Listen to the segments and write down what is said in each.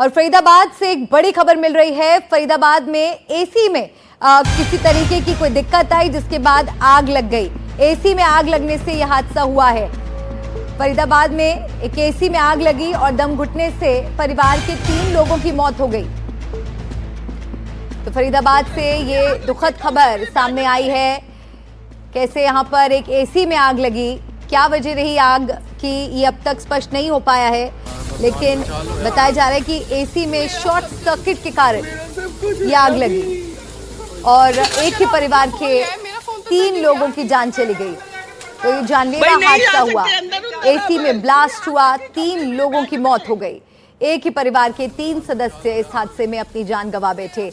और फरीदाबाद से एक बड़ी खबर मिल रही है। फरीदाबाद में एसी में किसी तरीके की कोई दिक्कत आई, जिसके बाद आग लग गई। एसी में आग लगने से यह हादसा हुआ है। फरीदाबाद में एक एसी में आग लगी और दम घुटने से परिवार के 3 लोगों की मौत हो गई। तो फरीदाबाद से ये दुखद खबर सामने आई है। कैसे यहां पर एक एसी में आग लगी, क्या वजह रही आग की, ये अब तक स्पष्ट नहीं हो पाया है, लेकिन बताया जा रहा है कि एसी में शॉर्ट सर्किट के कारण ये आग लगी और एक ही परिवार के 3 लोगों की जान चली गई। तो ये जानलेवा हादसा हुआ, एसी में ब्लास्ट हुआ, 3 लोगों की मौत हो गई। एक ही परिवार के 3 सदस्य इस हादसे में अपनी जान गंवा बैठे।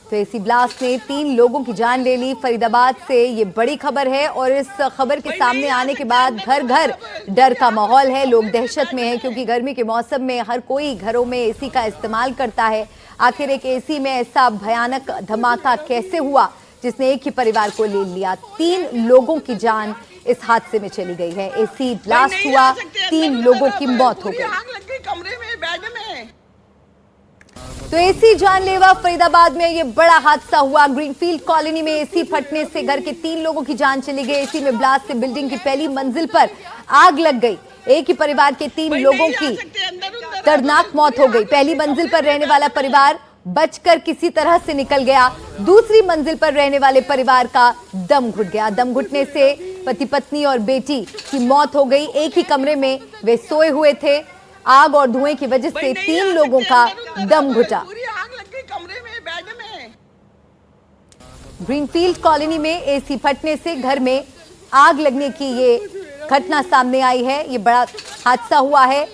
तो एसी ब्लास्ट ने 3 लोगों की जान ले ली। फरीदाबाद से ये बड़ी खबर है और इस खबर के सामने आने के बाद घर घर डर का माहौल है। लोग दहशत में हैं क्योंकि गर्मी के मौसम में हर कोई घरों में एसी का इस्तेमाल करता है। आखिर एक एसी में ऐसा भयानक धमाका कैसे हुआ जिसने एक ही परिवार को ले लिया। 3 लोगों की जान इस हादसे में चली गई है। एसी ब्लास्ट हुआ, 3 लोगों की मौत हो गई। तो एसी जानलेवा फरीदाबाद में ये बड़ा हादसा हुआ। ग्रीनफील्ड कॉलोनी में एसी फटने से घर के 3 लोगों की जान चली गई। एसी में ब्लास्ट से बिल्डिंग की पहली मंजिल पर आग लग गई। एक ही परिवार के 3 लोगों की दर्दनाक मौत हो गई। पहली मंजिल पर रहने वाला परिवार बचकर किसी तरह से निकल गया। दूसरी मंजिल पर रहने वाले परिवार का दम घुट गया। दम घुटने से पति पत्नी और बेटी की मौत हो गई। एक ही कमरे में वे सोए हुए थे। आग और धुएं की वजह से 3 लोगों का दम घुटा। ग्रीनफील्ड कॉलोनी में एसी फटने से घर में आग लगने की ये घटना सामने आई है। ये बड़ा हादसा हुआ है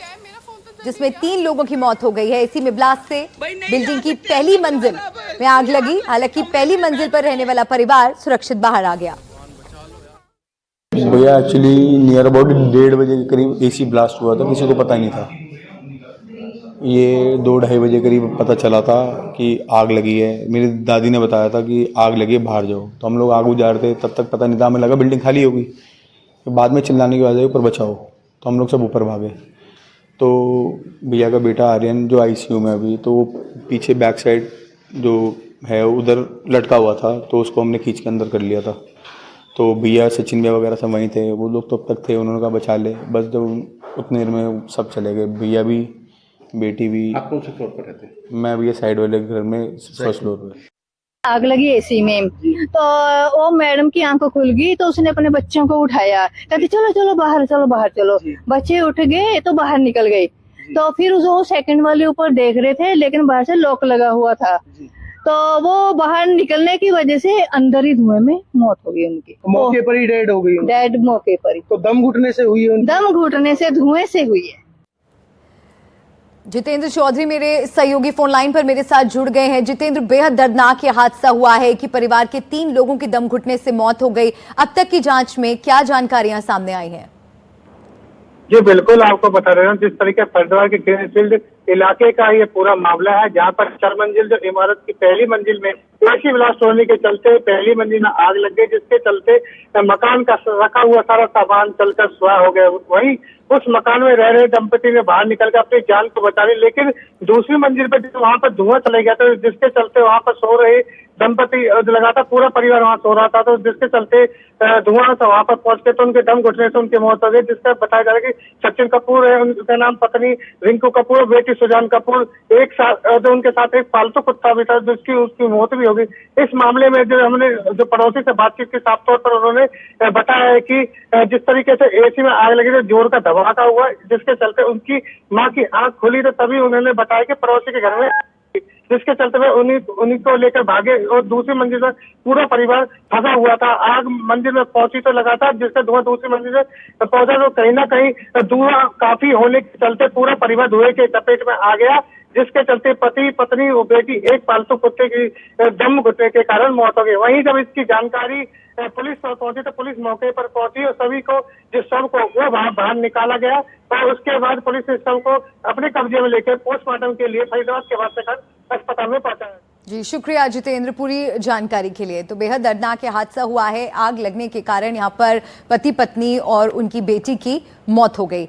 जिसमें 3 लोगों की मौत हो गई है। एसी में ब्लास्ट से बिल्डिंग की पहली मंजिल में आग लगी। हालांकि पहली मंजिल पर रहने वाला परिवार सुरक्षित बाहर आ गया। भैया एक्चुअली नियर अबाउट 1:30 बजे के करीब एसी ब्लास्ट हुआ था। किसी को पता नहीं था। ये 2-2:30 बजे करीब पता चला था कि आग लगी है। मेरी दादी ने बताया था कि आग लगी है, बाहर जाओ। तो हम लोग आग बुझा रहे थे, तब तक पता नहीं था, हमें लगा बिल्डिंग खाली होगी। तो बाद में चिल्लाने की आवाज़ आई ऊपर बचाओ, तो हम लोग सब ऊपर भागे। तो भैया का बेटा आर्यन जो आईसीयू में अभी, तो वो पीछे बैक साइड जो है उधर लटका हुआ था, तो उसको हमने खींच के अंदर कर लिया था। तो भैया सचिन भैया वगैरह सब वहीं थे, वो लोग तब तक थे, उन्होंने कहा बचा ले। बस जब उतनी देर में सब चले गए, भैया भी बेटी भी। आप कौन से फ्लोर पर रहते हैं? मैं भैया साइड वाले घर में फर्स्ट फ्लोर पे। आग लगी एसी में, तो वो मैडम की आंख खुल गई, तो उसने अपने बच्चों को उठाया, कहते चलो चलो बाहर चलो बाहर चलो। बच्चे उठ गए तो बाहर निकल गए। तो फिर वो सेकंड वाले ऊपर देख रहे थे, लेकिन बाहर से लॉक लगा हुआ था। तो वो बाहर निकलने की वजह से अंदर ही धुएं में मौत हो गई उनकी। मौके पर ही डेड हो गई? डेड मौके पर ही। तो दम घुटने से हुई है? दम घुटने से, धुएं से हुई है। जितेंद्र चौधरी मेरे सहयोगी फोन लाइन पर मेरे साथ जुड़ गए हैं। जितेंद्र, बेहद दर्दनाक ये हादसा हुआ है कि परिवार के 3 लोगों की दम घुटने से मौत हो गई। अब तक की जांच में क्या जानकारियां सामने आई हैं? जी बिल्कुल, आपको बता रहे हैं जिस तरीके फरीदाबाद के ग्रीनफील्ड इलाके का ये पूरा मामला है, जहां पर 4 मंजिल जो इमारत की पहली मंजिल में एसी ब्लास्ट होने के चलते पहली मंजिल में आग लग गई, जिसके चलते मकान का रखा हुआ सारा सामान चलकर स्वाह हो गया। वहीं उस मकान में रह रहे दंपति ने बाहर निकलकर अपनी जान को बचा ली, लेकिन दूसरी मंजिल पर वहां पर धुआं चले गया था, जिसके चलते वहां पर सो रहे दंपति लगातार पूरा परिवार वहां सो रहा था, तो जिसके चलते धुआं से वहां पर पहुंच के तो उनके दम घुटने से उनकी मौत हो गई। जिसका बताया जा रहा है कि सचिन कपूर है, उनका नाम, पत्नी रिंकू कपूर, बेटी सुजान कपूर, एक साथ उनके साथ एक पालतू कुत्ता भी था, जिसकी उसकी मौत भी हो गई। इस मामले में जो हमने जो पड़ोसी से बातचीत की, साफ तौर पर उन्होंने बताया है कि जिस तरीके से एसी में आग लगी तो जोर का धमाका हुआ, जिसके चलते उनकी मां की आंख खुली, तो तभी उन्होंने बताया कि पड़ोसी के घर में, जिसके चलते हुए उन्हीं को लेकर भागे और दूसरी मंजिल पर पूरा परिवार फंसा हुआ था। आग मंजिल में पहुंची तो लगातार जिसका धुआं दूसरी मंजिल में पहुंचा, तो कहीं ना कहीं धुआं काफी होने के चलते पूरा परिवार धुएं के चपेट में आ गया, जिसके चलते पति पत्नी और बेटी एक पालतू कुत्ते की दम घुटने के कारण मौत हो गई। वहीं जब इसकी जानकारी पुलिस पर पहुंची तो पुलिस मौके पर पहुंची और सभी को, जिस शव को वो बाहर निकाला गया, और उसके बाद पुलिस ने शव को अपने कब्जे में लेकर पोस्टमार्टम के लिए फरीदाबाद के वास्ते अस्पताल में पहुंचाया। जी शुक्रिया जितेंद्र पूरी जानकारी के लिए। तो बेहद दर्दनाक हादसा हुआ है। आग लगने के कारण यहाँ पर पति पत्नी और उनकी बेटी की मौत हो गई।